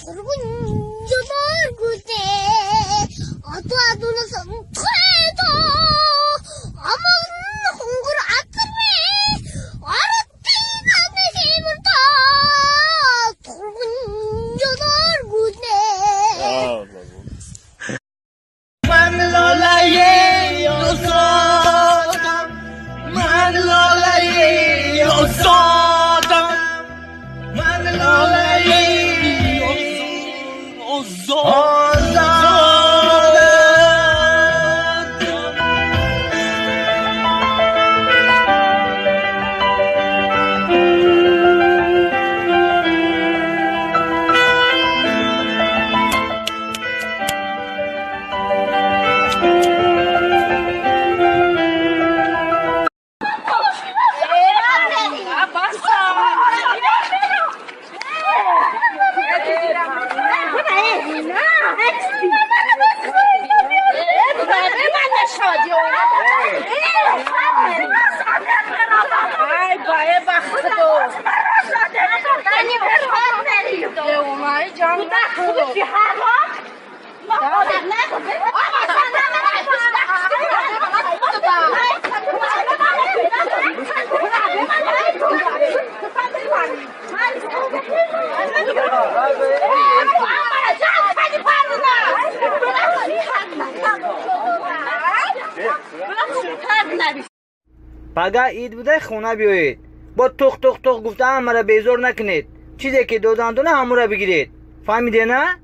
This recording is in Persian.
جدار گوته آتو ادونسم تویدا aman hungur atırme arattıyla neşemin ta turguncular güne من لالای استادم من لالای استادم من لالای استادم پگاه عید بوده خونه بیایید با تخ تخ تخ گفته همه را بیزار نکنید چیزی که دادند نه همه را بگیرید فهمیده نه؟